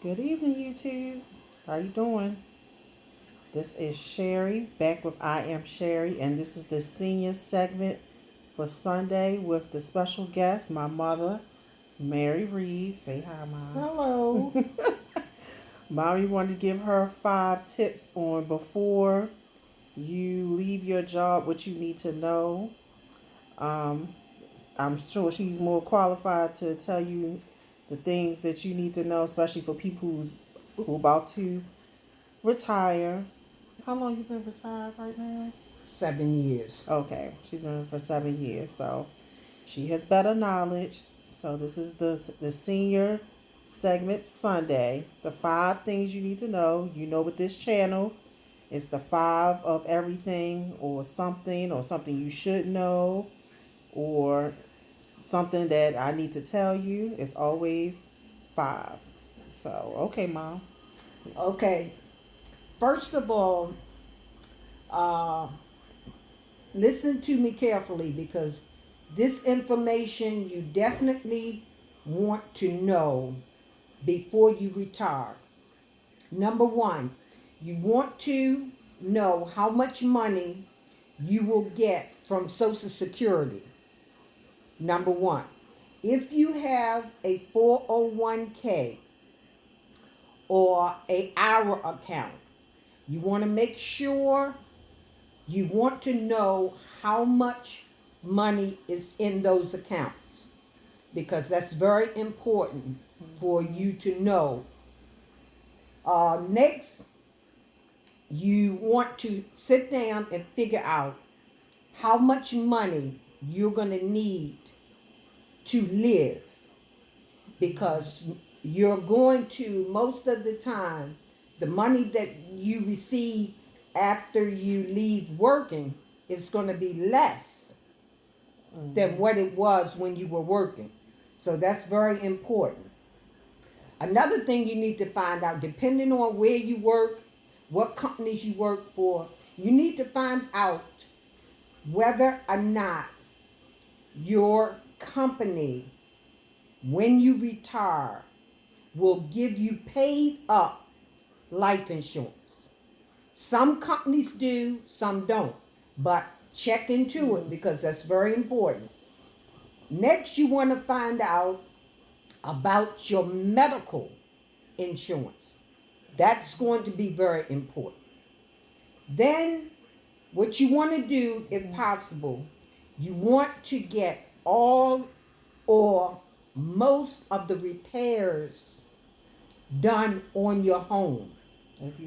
Good evening, YouTube. How you doing? This is Sherry back with I Am Sherry, and this is the senior segment for Sunday with the special guest, my mother, Mary Reed. Say hi, Mom. Hello. Mommy wanted to give her 5 tips on before you leave your job, what you need to know. Um, I'm sure she's more qualified to tell you the things that you need to know, especially for people who about to retire. How long you been retired right now? 7 years. Okay, she's been for 7 years, so she has better knowledge. So this is the senior segment Sunday. The 5 things you need to know. You know, with this channel, it's the 5 of everything, or something you should know, or something that I need to tell you. It's always 5. So okay, Mom. Okay. First of all, uh, listen to me carefully because this information you definitely want to know before you retire. Number one, you want to know how much money you will get from Social Security. Number one, if you have a 401k or a IRA account, you want to make sure you want to know how much money is in those accounts because that's very important for you to know. Next, you want to sit down and figure out how much money you're going to need to live because you're going to, most of the time, the money that you receive after you leave working is going to be less than what it was when you were working. So that's very important. Another thing you need to find out, depending on where you work, what companies you work for, you need to find out whether or not your company, when you retire, will give you paid up life insurance. Some companies do, some don't. But check into it because that's very important. Next, you want to find out about your medical insurance. That's going to be very important. Then, what you want to do, if possible, you want to get all or most of the repairs done on your home. If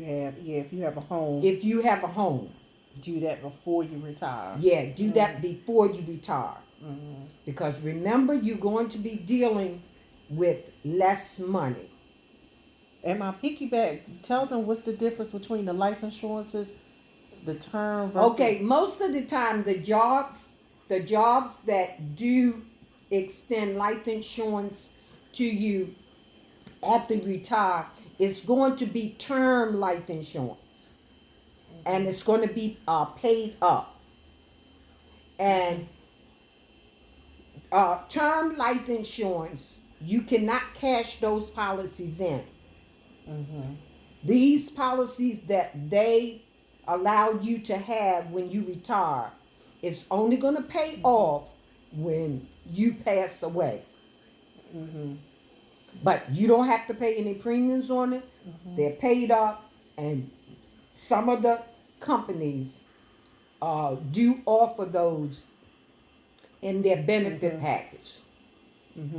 you have a home, If you have a home, do that before you retire. do that before you retire. Because remember, you're going to be dealing with less money. And my piggyback, tell them what's the difference between the life insurances, the term versus. Okay, most of the time, the jobs that do extend life insurance to you after you retire, it's going to be term life insurance, and it's going to be paid up. And term life insurance, you cannot cash those policies in. These policies that they allow you to have when you retire, it's only going to pay off when you pass away. But you don't have to pay any premiums on it. They're paid up, and some of the companies do offer those in their benefit package.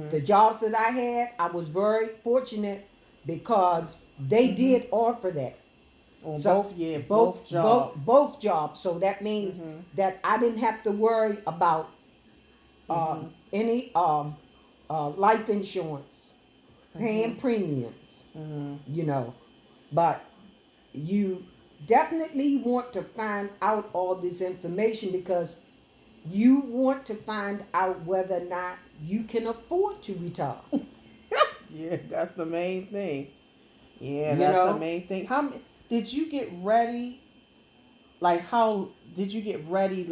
The jobs that I had, I was very fortunate because they did offer that. On So, both jobs. both jobs. So that means that I didn't have to worry about any life insurance, paying premiums, But you definitely want to find out all this information because you want to find out whether or not you can afford to retire. Yeah, that's the main thing. Yeah, You that's know? the main thing. How did you get ready? Like, how did you get ready?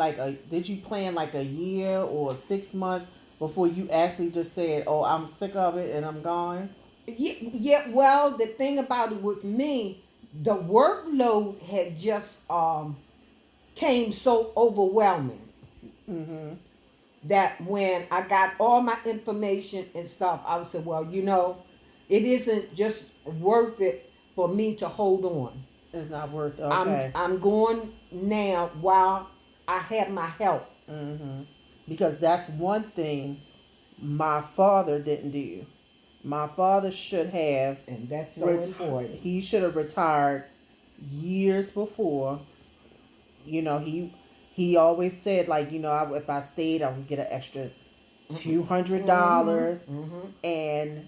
Did you plan like a year or 6 months before you actually just said, "Oh, I'm sick of it and I'm gone"? Yeah, well, the thing about it with me, the workload had just came so overwhelming Mm-hmm. that when I got all my information and stuff, I would say, well, it isn't just worth it for me to hold on. It's not worth. I'm Okay. I'm going now while I have my health. Mm-hmm. Because that's one thing my father didn't do. My father should have And that's so important. he should have retired years before. He always said, like, if I stayed, I would get an extra $200, Mm-hmm. and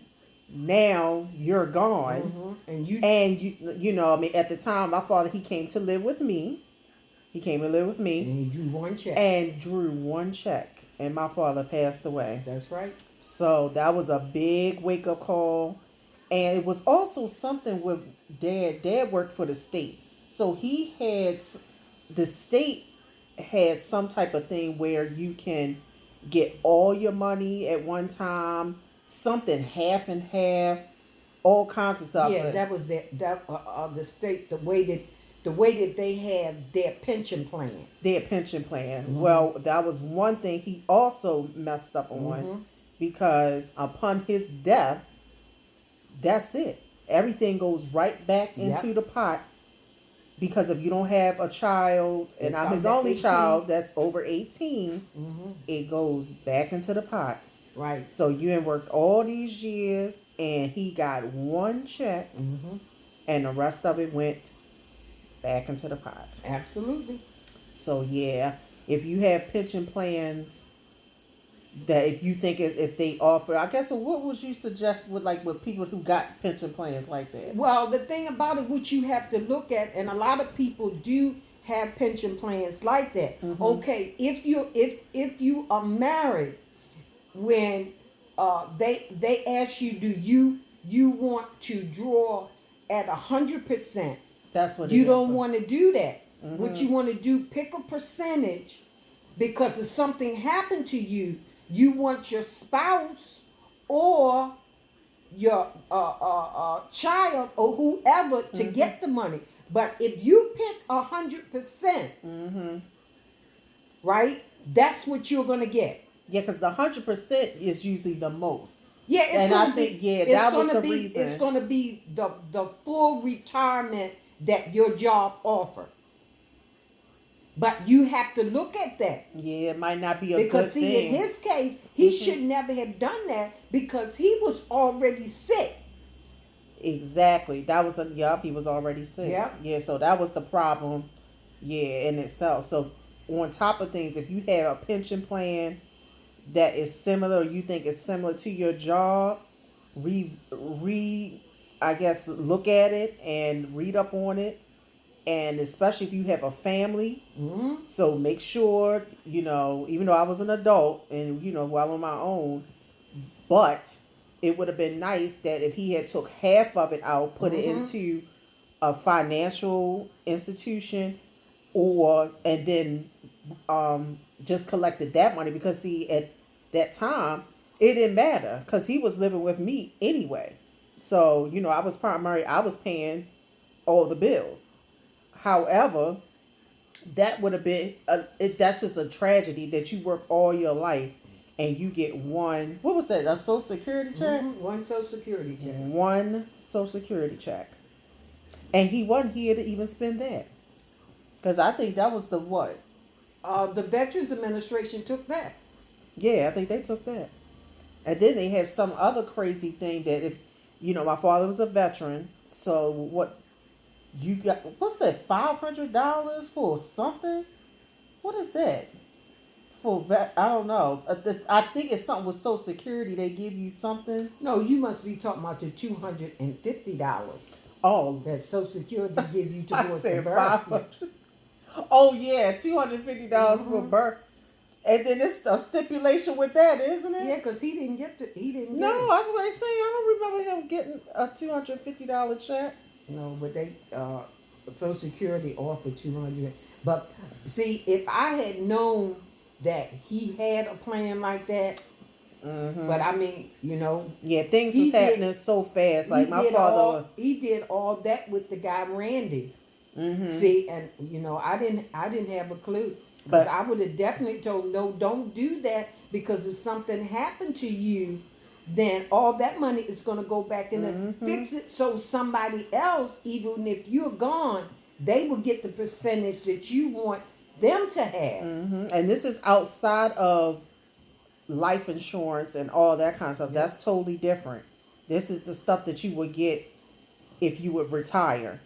now you're gone. Mm-hmm. And you And I mean, at the time, my father, he came to live with me. He came to live with me and you one check. and drew one check, and my father passed away. That's right. So that was a big wake up call. And it was also something with dad. Dad worked for the state. So the state had some type of thing where you can get all your money at one time, something half and half, all kinds of stuff. Yeah, that was the state, the way that they have their pension plan. Their pension plan. Mm-hmm. Well, that was one thing he also messed up on, Mm-hmm. because upon his death, that's it. Everything goes right back into Yep. the pot, because if you don't have a child, and That's I'm his under only 18. child that's over 18, Mm-hmm. it goes back into the pot. Right. So you had worked all these years, and he got one check, Mm-hmm. and the rest of it went back into the pot. Absolutely. So yeah, if you have pension plans, that if you think if they offer, I guess, what would you suggest with people who got pension plans like that? Well, the thing about it, which you have to look at, and a lot of people do have pension plans like that. Mm-hmm. Okay, if you are married, when they ask you, do you want to draw at 100%? That's what You it don't is. want to do that. Mm-hmm. What you want to do, pick a percentage, because if something happened to you, you want your spouse or your child or whoever to Mm-hmm. get the money. But if you pick 100%, Mm-hmm. right, that's what you're gonna get. Yeah, because the 100% is usually the most. Yeah, it's And gonna I think, be. yeah, It's that was gonna the be. reason. It's gonna be the full retirement that your job offer. But you have to look at that. Yeah, it might not be a Because good see, thing. in his case, he Mhm. should never have done that because he was already sick. Exactly. That was he was already sick. Yep. Yeah, so that was the problem, yeah, in itself. So on top of things, if you have a pension plan that is similar, or you think is similar to your job, re I guess look at it and read up on it. And especially if you have a family, Mm-hmm. so make sure, even though I was an adult and, well on my own, but it would have been nice that if he had took half of it out, put it Mhm. into a financial institution, and then just collected that money, because see, at that time it didn't matter because he was living with me anyway. So, I was paying all the bills. However, that would have been that's just a tragedy that you work all your life and you get one, what was that, a social security check? Mm-hmm. One Social Security check. One social security check, and he wasn't here to even spend that, because I think that was the what. The Veterans Administration took that. Yeah, I think they took that. And then they have some other crazy thing that if my father was a veteran, so what you got, what's that, $500 for something? What is that? For vet, I don't know. I think it's something with Social Security. They give you something. No, you must be talking about the $250 Oh, that Social Security give you I towards the said birth. 500. Oh yeah, $250 for Mhm. birth, and then it's a stipulation with that, isn't it? Yeah, because he didn't get No, it. that's what I say. I don't remember him getting a $250 check. No, but they Social Security offered 200. But see, if I had known that he had a plan like that, But I mean, you know, Yeah, things he was did happening so fast. Like my father. he did all that with the guy Randy. Mm-hmm. See, and you know, I didn't have a clue because But I would have definitely told no, don't do that because if something happened to you, then all that money is going to go back in and fix it so somebody else, even if you're gone, they will get the percentage that you want them to have. and this is outside of life insurance and all that kind of stuff. Yeah. That's totally different. This is the stuff that you would get if you would retire.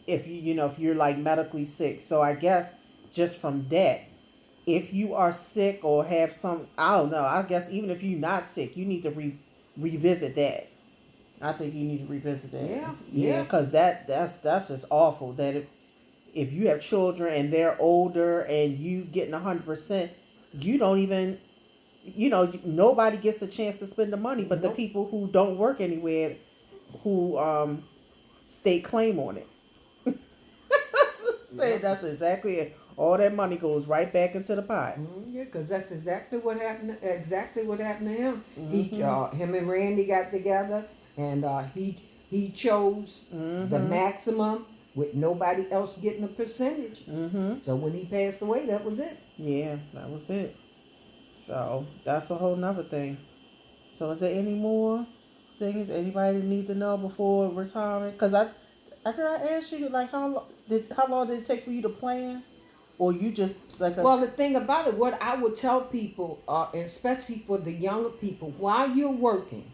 If if you're like medically sick. So I guess just from that, if you are sick or have some, I don't know. I guess even if you're not sick, you need to revisit that. I think you need to revisit that. Yeah. Because that's just awful. That if you have children and they're older and you getting 100%, you don't even, nobody gets a chance to spend the money, but the people who don't work anywhere, who state claim on it. That's exactly it. All that money goes right back into the pot. Yeah, because that's exactly what happened. Exactly what happened to him. Him and Randy got together, and he chose the maximum with nobody else getting a percentage. So when he passed away, that was it. Yeah, that was it. So that's a whole nother thing. So is there any more things anybody need to know before retirement? Because I asked you like how long did it take for you to plan, or you just like well, the thing about it, what I would tell people, especially for the younger people, while you're working,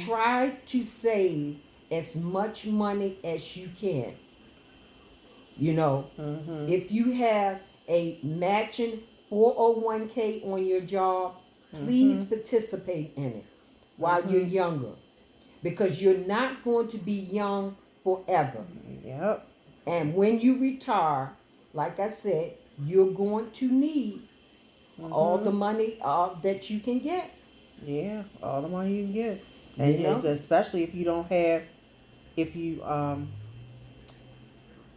try to save as much money as you can. You know, if you have a matching 401k on your job, please participate in it while you're younger, because you're not going to be young forever. Yep. And when you retire, like I said, you're going to need all the money that you can get. Yeah, all the money you can get, and especially if you don't have, if you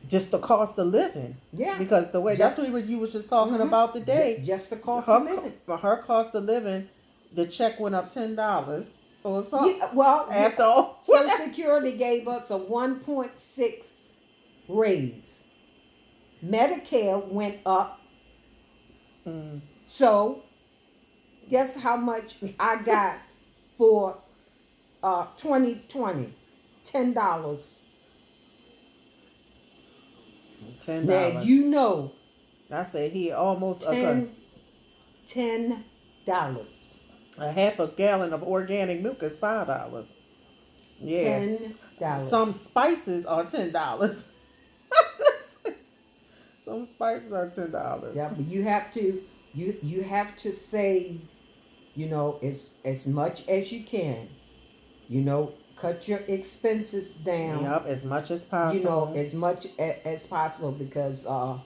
just the cost of living. Yeah. Because the way that's what you was just talking about today. Just the cost of living. Her cost of living, the check went up $10 or something. Yeah, well, after all, Social Security gave us a 1.6 raise. Medicare went up. So, guess how much I got for 2020? $10. $10. Now you know. I said he almost $10. A half a gallon of organic milk is $5. Yeah. $10. Some spices are $10. Some spices are $10. Yeah, but you have to you have to save, as much as you can. Cut your expenses down. Yep, as much as possible. As much as possible, because I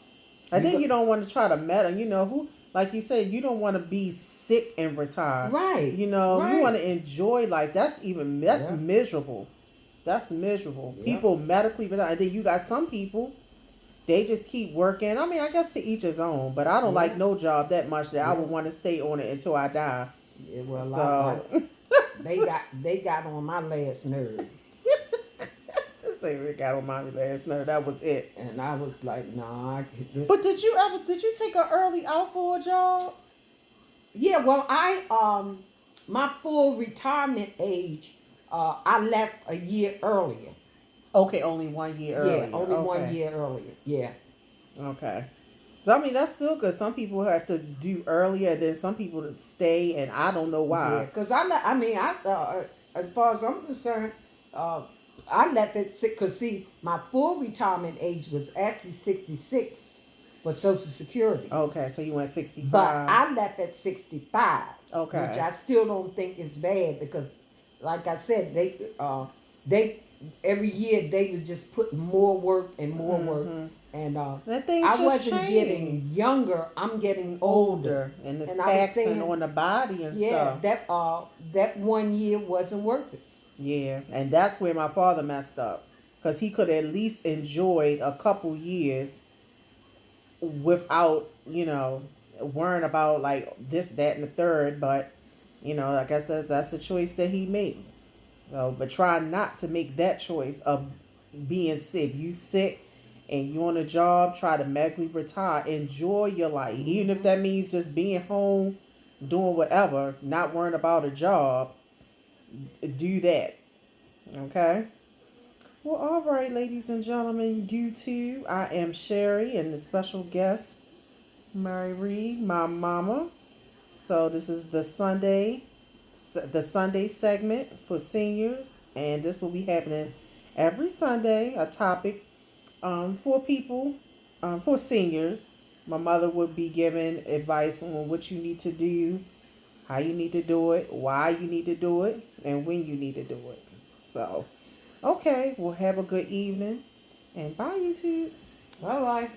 think you don't want to try to meddle. Who, like you said, you don't want to be sick and retire. Right. You want to enjoy life. That's miserable. That's miserable. Yeah. People medically retire. And then you got some people, they just keep working. I mean, I guess to each his own, but I don't like no job that much that I would want to stay on it until I die. Yeah, well, they got on my last nerve. Just say they got on my last nerve. That was it. And I was like, nah. But did you take an early out for a job? Yeah, well, my full retirement age, I left a year earlier. Okay, only 1 year earlier. Yeah, only 1 year earlier. Yeah. Okay. I mean, that's still good. Some people have to do earlier, and then some people stay, and I don't know why. Yeah, because as far as I'm concerned, I left at 6. Because see, my full retirement age was actually 66 for Social Security. Okay, so you went 65. But I left at 65. Okay. Which I still don't think is bad, because, like I said, they every year they would just put more work and more work. And I wasn't getting younger. I'm getting older. And it's taxing on the body and stuff. Yeah, that 1 year wasn't worth it. Yeah, and that's where my father messed up. Because he could at least enjoyed a couple years without, worrying about like this, that, and the third. But Like I said, that's the choice that he made. So, but try not to make that choice of being sick. You sick and you on a job, try to medically retire. Enjoy your life. Even if that means just being home, doing whatever, not worrying about a job, do that. Okay? Well, all right, ladies and gentlemen, you too. I am Sherry and the special guest, Mary Reed, my mama. So this is the Sunday segment for seniors, and this will be happening every Sunday. A topic for people, for seniors. My mother would be giving advice on what you need to do, how you need to do it, why you need to do it, and when you need to do it. So, okay, well, have a good evening, and bye, YouTube. Bye bye.